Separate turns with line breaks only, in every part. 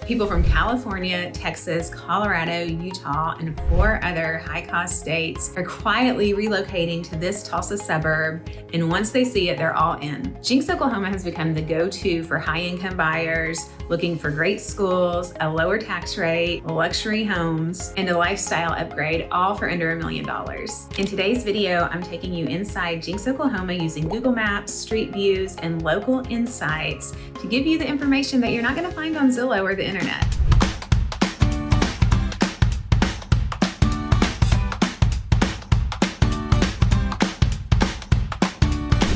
People from California, Texas, Colorado, Utah, and 4 other high-cost states are quietly relocating to this Tulsa suburb, and once they see it, they're all in. Jenks Oklahoma has become the go-to for high-income buyers looking for great schools, a lower tax rate, luxury homes, and a lifestyle upgrade, all for under $1 million. In today's video, I'm taking you inside Jenks, Oklahoma using Google Maps, street views, and local insights to give you the information that you're not going to find on Zillow or the internet.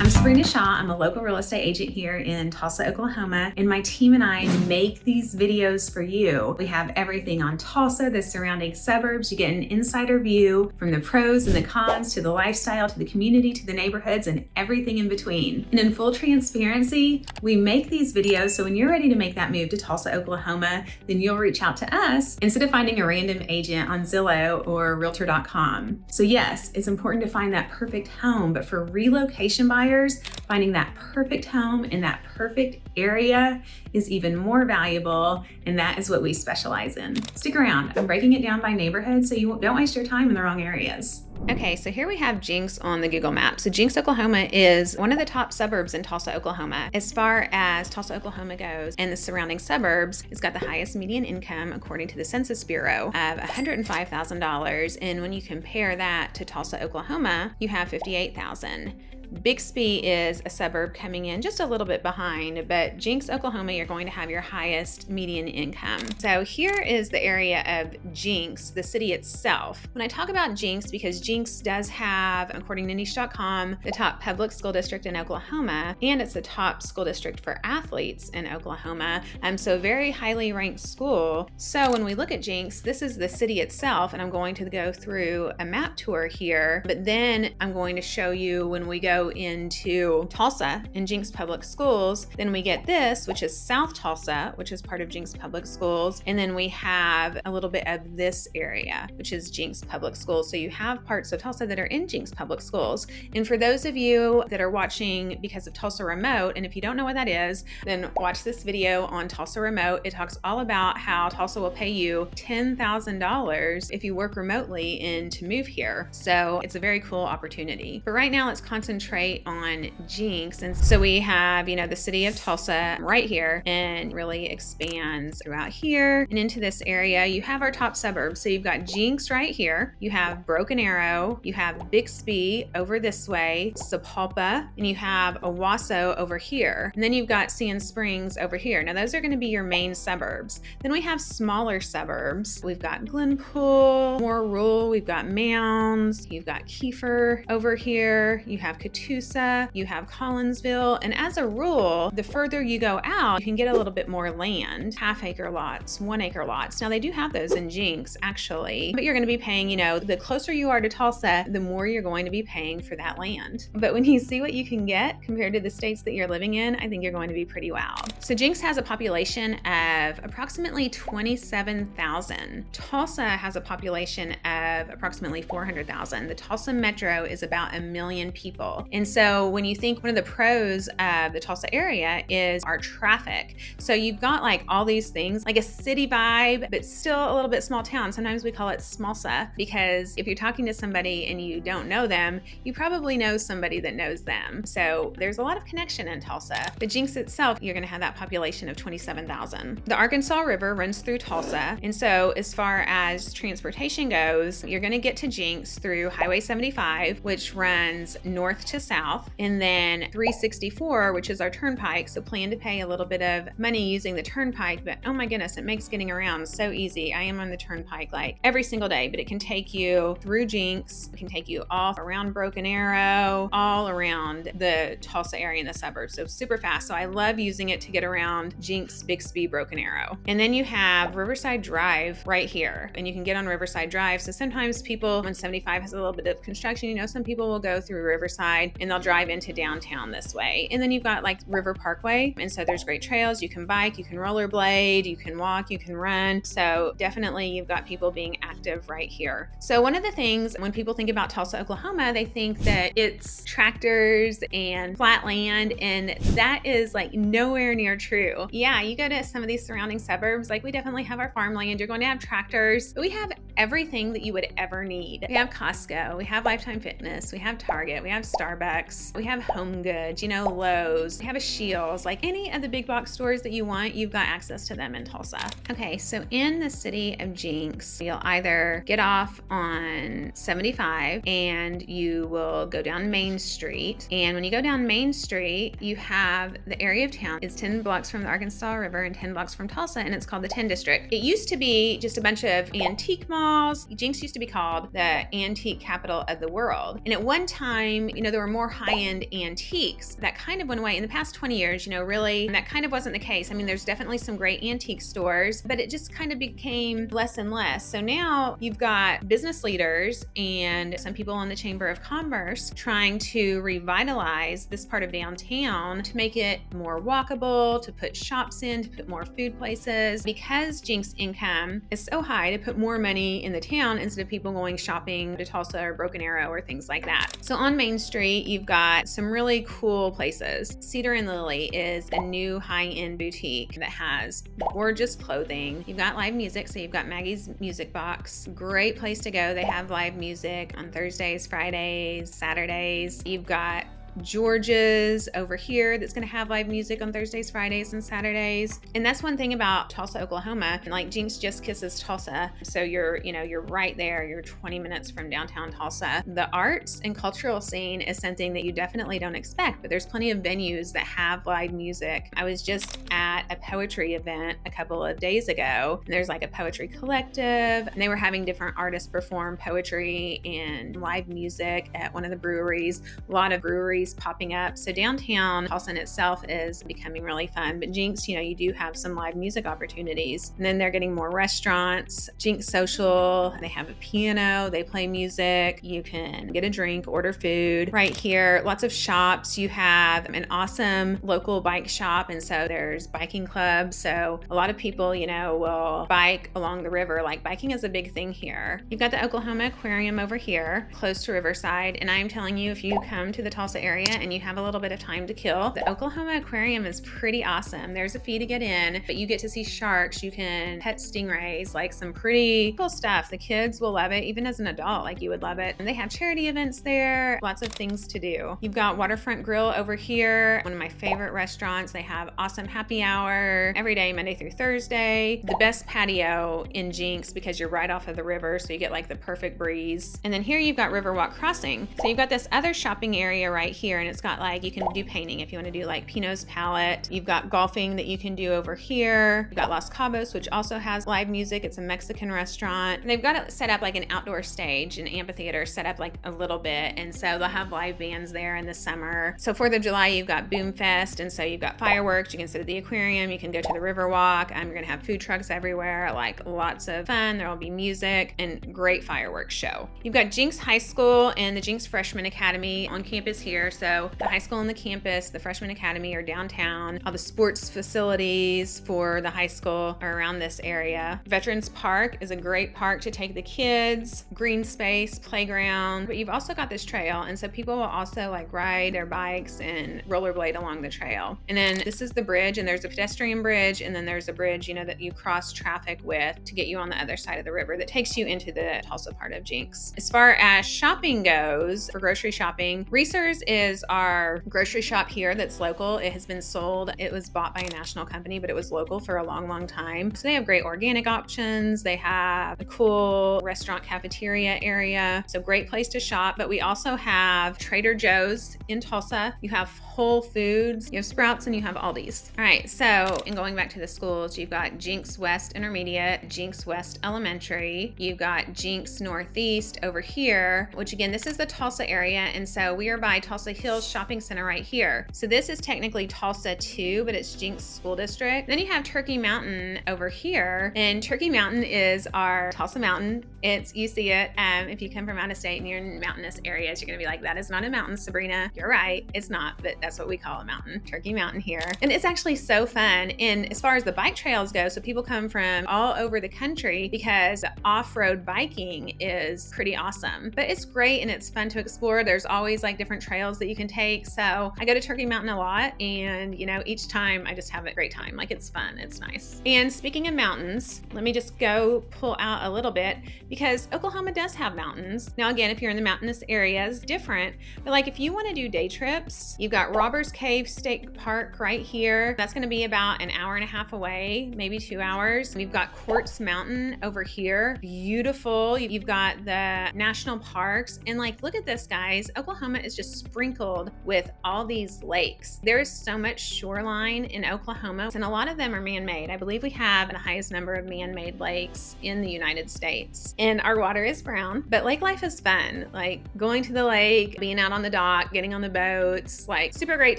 I'm Sabrina Shaw. I'm a local real estate agent here in Tulsa, Oklahoma, and my team and I make these videos for you. We have everything on Tulsa, the surrounding suburbs. You get an insider view from the pros and the cons to the lifestyle, to the community, to the neighborhoods, and everything in between. And in full transparency, we make these videos so when you're ready to make that move to Tulsa, Oklahoma, then you'll reach out to us instead of finding a random agent on Zillow or Realtor.com. So yes, it's important to find that perfect home, but for relocation buyers, finding that perfect home in that perfect area is even more valuable, and that is what we specialize in. Stick around. I'm breaking it down by neighborhood so you don't waste your time in the wrong areas. Okay, so here we have Jenks on the Google Map. So Jenks, Oklahoma is one of the top suburbs in Tulsa, Oklahoma. As far as Tulsa, Oklahoma goes and the surrounding suburbs, it's got the highest median income according to the Census Bureau of $105,000. And when you compare that to Tulsa, Oklahoma, you have $58,000. Bixby is a suburb coming in just a little bit behind, but Jenks, Oklahoma, you're going to have your highest median income. So here is the area of Jenks, the city itself. When I talk about Jenks, because Jenks does have, according to niche.com, the top public school district in Oklahoma, and it's the top school district for athletes in Oklahoma. So a very highly ranked school. So when we look at Jenks, this is the city itself, and I'm going to go through a map tour here, but then I'm going to show you when we go into Tulsa and Jenks Public Schools, then we get this, which is South Tulsa, which is part of Jenks Public Schools, and then we have a little bit of this area, which is Jenks Public Schools. So you have parts of Tulsa that are in Jenks Public Schools. And for those of you that are watching because of Tulsa Remote, and if you don't know what that is, then watch this video on Tulsa Remote. It talks all about how Tulsa will pay you $10,000 if you work remotely and to move here. So it's a very cool opportunity. But right now, let's concentrate on Jenks. And so we have, the city of Tulsa right here, and really expands throughout here and into this area. You have our top suburbs. So you've got Jenks right here. You have Broken Arrow. You have Bixby over this way, Sapulpa, and you have Owasso over here. And then you've got Sand Springs over here. Now those are going to be your main suburbs. Then we have smaller suburbs. We've got Glenpool, more rural. We've got Mounds. You've got Kiefer over here. You have Catoosa, you have Collinsville, and as a rule, the further you go out, you can get a little bit more land, half-acre lots, 1-acre lots. Now they do have those in Jenks, actually, but you're going to be paying, the closer you are to Tulsa, the more you're going to be paying for that land. But when you see what you can get compared to the states that you're living in, I think you're going to be pretty wowed. So Jenks has a population of approximately 27,000. Tulsa has a population of approximately 400,000. The Tulsa metro is about 1 million people. And so when you think one of the pros of the Tulsa area is our traffic. So you've got like all these things, like a city vibe, but still a little bit small town. Sometimes we call it smallsa, because if you're talking to somebody and you don't know them, you probably know somebody that knows them. So there's a lot of connection in Tulsa. But Jenks itself, you're going to have that population of 27,000. The Arkansas River runs through Tulsa. And so as far as transportation goes, you're going to get to Jenks through Highway 75, which runs north to south, and then 364, which is our turnpike. So plan to pay a little bit of money using the turnpike, but oh my goodness, it makes getting around so easy. I am on the turnpike like every single day, but it can take you through Jenks, it can take you all around Broken Arrow, all around the Tulsa area and the suburbs. So super fast. So I love using it to get around Jenks, Bixby, Broken Arrow. And then you have Riverside Drive right here, and you can get on Riverside Drive. So sometimes people, when 75 has a little bit of construction, some people will go through Riverside side, and they'll drive into downtown this way. And then you've got like River Parkway, and so there's great trails. You can bike, you can rollerblade, you can walk, you can run. So definitely you've got people being active right here. So one of the things when people think about Tulsa, Oklahoma, they think that it's tractors and flat land, and that is like nowhere near true. Yeah, you go to some of these surrounding suburbs, like we definitely have our farmland. You're going to have tractors, but we have everything that you would ever need. We have Costco, we have Lifetime Fitness, we have Target, we have Starbucks, we have Home Goods, you know, Lowe's, we have a Shields, like any of the big box stores that you want, you've got access to them in Tulsa. Okay, so in the city of Jenks, you'll either get off on 75 and you will go down Main Street. And when you go down Main Street, you have the area of town. It's 10 blocks from the Arkansas River and 10 blocks from Tulsa, and it's called the 10 District. It used to be just a bunch of antique malls. Jenks used to be called the antique capital of the world. And at one time, you know, there were more high-end antiques. That kind of went away. In the past 20 years, you know, really, that kind of wasn't the case. I mean, there's definitely some great antique stores, but it just kind of became less and less. So now you've got business leaders and some people in the Chamber of Commerce trying to revitalize this part of downtown to make it more walkable, to put shops in, to put more food places. Because Jenks income is so high, to put more money in the town instead of people going shopping to Tulsa or Broken Arrow or things like that. So on Main Street, you've got some really cool places. Cedar and Lily is a new high-end boutique that has gorgeous clothing. You've got live music, so you've got Maggie's Music Box. Great place to go. They have live music on Thursdays, Fridays, Saturdays. You've got George's over here that's going to have live music on Thursdays, Fridays, and Saturdays. And that's one thing about Tulsa, Oklahoma. Like Jenks just kisses Tulsa. So you're right there. You're 20 minutes from downtown Tulsa. The arts and cultural scene is something that you definitely don't expect, but there's plenty of venues that have live music. I was just at a poetry event a couple of days ago, and there's like a poetry collective, and they were having different artists perform poetry and live music at one of the breweries. A lot of breweries popping up. So downtown Tulsa in itself is becoming really fun, but Jenks, you know, you do have some live music opportunities. And then they're getting more restaurants. Jenks Social, they have a piano, they play music. You can get a drink, order food right here. Lots of shops. You have an awesome local bike shop, and so there's biking clubs. So a lot of people, you know, will bike along the river. Like biking is a big thing here. You've got the Oklahoma Aquarium over here, close to Riverside. And I am telling you, if you come to the Tulsa area and you have a little bit of time to kill, the Oklahoma Aquarium is pretty awesome. There's a fee to get in, but you get to see sharks, you can pet stingrays, like some pretty cool stuff. The kids will love it, even as an adult, like you would love it. And they have charity events there, lots of things to do. You've got Waterfront Grill over here, one of my favorite restaurants. They have awesome happy hour every day, Monday through Thursday. The best patio in Jenks because you're right off of the river, so you get like the perfect breeze. And then here you've got Riverwalk Crossing. So you've got this other shopping area right here, and it's got like, you can do painting if you want to do like Pinot's Palette. You've got golfing that you can do over here. You've got Los Cabos, which also has live music. It's a Mexican restaurant. And they've got it set up like an outdoor stage, an amphitheater set up like a little bit. And so they'll have live bands there in the summer. So 4th of July, you've got Boom Fest. And so you've got fireworks. You can sit at the aquarium. You can go to the Riverwalk. You're going to have food trucks everywhere, like lots of fun. There will be music and great fireworks show. You've got Jenks High School and the Jenks Freshman Academy on campus here. So the high school and the campus, the freshman academy are downtown. All the sports facilities for the high school are around this area. Veterans Park is a great park to take the kids, green space, playground, but you've also got this trail. And so people will also like ride their bikes and rollerblade along the trail. And then this is the bridge, and there's a pedestrian bridge, and then there's a bridge, you know, that you cross traffic with to get you on the other side of the river that takes you into the Tulsa part of Jenks. As far as shopping goes, for grocery shopping, Reese's is our grocery shop here that's local. It has been sold. It was bought by a national company, but it was local for a long, long time. So they have great organic options. They have a cool restaurant cafeteria area. So great place to shop. But we also have Trader Joe's in Tulsa. You have Whole Foods, you have Sprouts, and you have Aldi's. All right, so and going back to the schools, you've got Jenks West Intermediate, Jenks West Elementary. You've got Jenks Northeast over here, which again, this is the Tulsa area. And so we are by Tulsa Tulsa Hills Shopping Center right here. So this is technically Tulsa 2, but it's Jenks School District. Then you have Turkey Mountain over here, and Turkey Mountain is our Tulsa mountain. You see it if you come from out of state and you're in mountainous areas, you're gonna be like, that is not a mountain, Sabrina. You're right, it's not, but that's what we call a mountain. Turkey Mountain here. And it's actually so fun. And as far as the bike trails go, so people come from all over the country because off-road biking is pretty awesome. But it's great and it's fun to explore. There's always like different trails that you can take. So I go to Turkey Mountain a lot, and each time I just have a great time. Like, it's fun, it's nice. And speaking of mountains, let me just go pull out a little bit, because Oklahoma does have mountains. Now again, if you're in the mountainous areas, different, but like if you want to do day trips, you've got Robbers Cave State Park right here. That's going to be about an hour and a half away, maybe 2 hours. We've got Quartz Mountain over here, beautiful. You've got the national parks, and like, look at this, guys. Oklahoma is just sprinkled with all these lakes. There is so much shoreline in Oklahoma, and a lot of them are man-made. I believe we have the highest number of man-made lakes in the United States, and our water is brown, but lake life is fun. Like going to the lake, being out on the dock, getting on the boats, like super great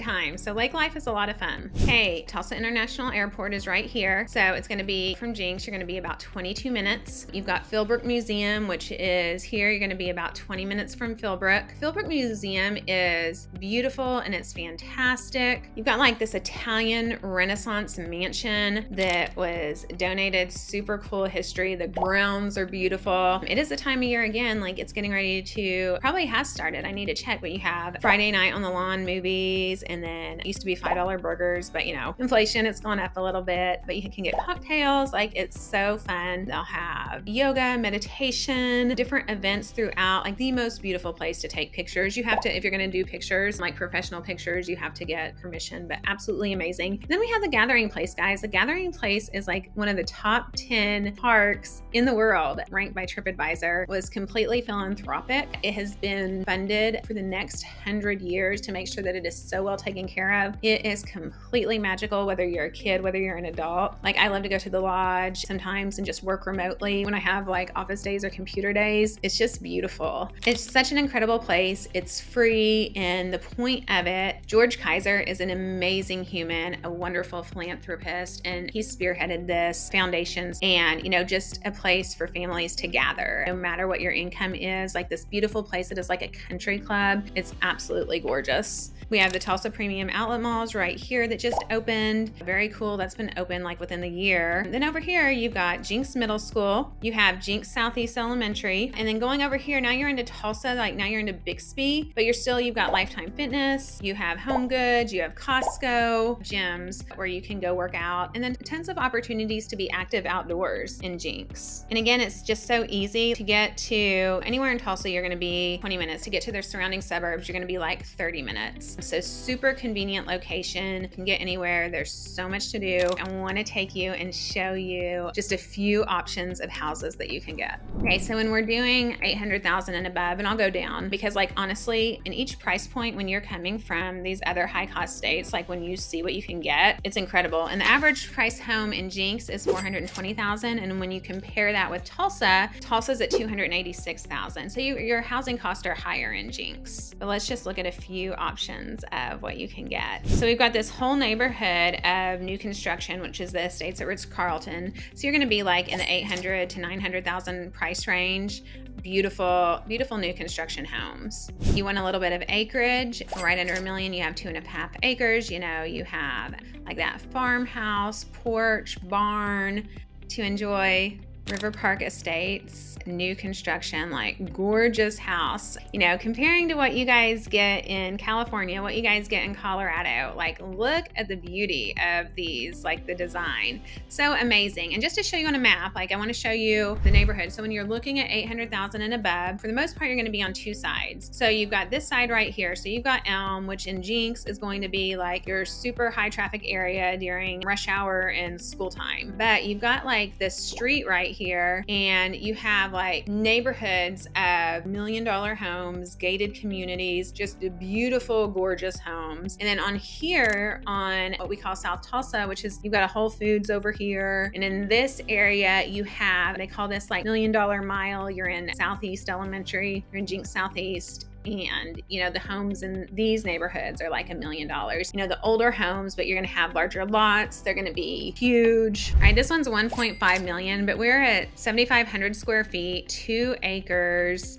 time. So lake life is a lot of fun. Hey, Tulsa International Airport is right here. So it's going to be from Jenks, you're going to be about 22 minutes. You've got Philbrook Museum, which is here. You're going to be about 20 minutes from Philbrook. Philbrook Museum is beautiful and it's fantastic. You've got like this Italian Renaissance mansion that was donated. Super cool history. The grounds are beautiful. It is the time of year again, like it's getting ready to, probably has started. I need to check, but you have Friday night on the lawn movies, and then it used to be $5 burgers, but inflation, it's gone up a little bit, but you can get cocktails. Like, it's so fun. They'll have yoga, meditation, different events throughout. Like, the most beautiful place to take pictures. You have to, if you're going to do pictures, like professional pictures, you have to get permission, but absolutely amazing. Then we have the Gathering Place, guys. The Gathering Place is like one of the top 10 parks in the world, ranked by TripAdvisor. Was completely philanthropic. It has been funded for the next 100 years to make sure that it is so well taken care of. It is completely magical, whether you're a kid, whether you're an adult. Like, I love to go to the lodge sometimes and just work remotely when I have like office days or computer days. It's just beautiful. It's such an incredible place. It's free, and the point of it, George Kaiser is an amazing human, a wonderful philanthropist, and he spearheaded this foundation, and just a place for families to gather, no matter what your income is. Like, this beautiful place that is like a country club. It's absolutely gorgeous. We have the Tulsa Premium Outlet Malls right here that just opened. Very cool. That's been open like within the year. Then over here, you've got Jenks Middle School. You have Jenks Southeast Elementary. And then going over here, now you're into Tulsa, like now you're into Bixby, but you've got Lifetime Fitness. You have Home Goods. You have Costco, gyms where you can go work out, and then tons of opportunities to be active outdoors in Jenks. And again, it's just so easy to get to anywhere in Tulsa. You're going to be 20 minutes. To get to their surrounding suburbs, you're going to be like 30 minutes. So super convenient location. You can get anywhere. There's so much to do. I want to take you and show you just a few options of houses that you can get. Okay, so when we're doing 800,000 and above, and I'll go down because, like, honestly, in each price point, when you're coming from these other high cost states, like when you see what you can get, it's incredible. And the average price home in Jenks is 420,000, and when you compare that with Tulsa's at 286,000. So your housing costs are higher in Jenks. But let's just look at a few options of what you can get. So we've got this whole neighborhood of new construction, which is the estates at Ritz-Carlton. So you're going to be like in the 800 to 900,000 price range. Beautiful, beautiful new construction homes. You want a little bit of acreage, right under $1 million. You have 2.5 acres. You have like that farmhouse, porch, barn to enjoy. River Park Estates, new construction, like gorgeous house. Comparing to what you guys get in California, what you guys get in Colorado, like look at the beauty of these, like the design. So amazing. And just to show you on a map, like I want to show you the neighborhood. So when you're looking at 800,000 and above, for the most part, you're going to be on two sides. So you've got this side right here. So you've got Elm, which in Jenks is going to be like your super high traffic area during rush hour and school time. But you've got like this street right here, and you have like neighborhoods of $1 million homes, gated communities, just beautiful, gorgeous homes. And then on here, on what we call South Tulsa, which is, you've got a Whole Foods over here. And in this area, you have, they call this like $1 million mile. You're in Southeast Elementary, you're in Jenks Southeast. And, you know, the homes in these neighborhoods are like $1 million. You know, the older homes, but you're going to have larger lots. They're going to be huge. All right, this one's 1.5 million, but we're at 7,500 square feet, 2 acres.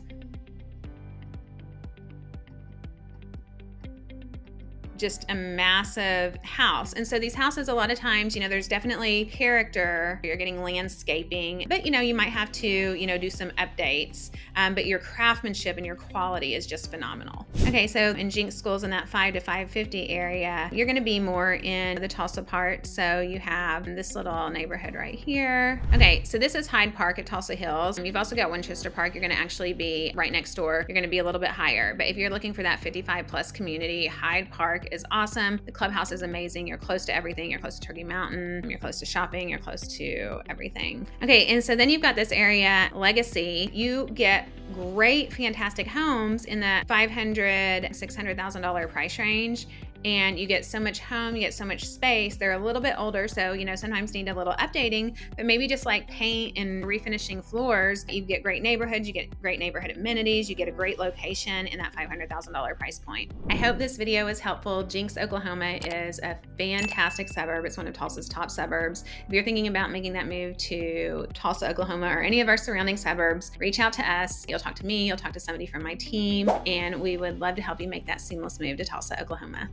Just a massive house. And so these houses, a lot of times, you know, there's definitely character. You're getting landscaping, but, you know, you might have to, you know, do some updates, but your craftsmanship and your quality is just phenomenal. Okay, so in Jenks schools in that 5 to 550 area, you're going to be more in the Tulsa part. So you have this little neighborhood right here. Okay, so this is Hyde Park at Tulsa Hills. You've also got Winchester Park. You're going to actually be right next door. You're going to be a little bit higher, but if you're looking for that 55 plus community, Hyde Park is awesome. The clubhouse is amazing. You're close to everything. You're close to Turkey Mountain. You're close to shopping. You're close to everything. Okay, and so then you've got this area, Legacy. You get great, fantastic homes in that $500,000, $600,000 price range. And you get so much home, you get so much space. They're a little bit older, so, you know, sometimes need a little updating, but maybe just like paint and refinishing floors. You get great neighborhoods, you get great neighborhood amenities, you get a great location in that $500,000 price point. I hope this video is helpful. Jenks, Oklahoma is a fantastic suburb. It's one of Tulsa's top suburbs. If you're thinking about making that move to Tulsa, Oklahoma, or any of our surrounding suburbs, reach out to us. You'll talk to me, you'll talk to somebody from my team, and we would love to help you make that seamless move to Tulsa, Oklahoma.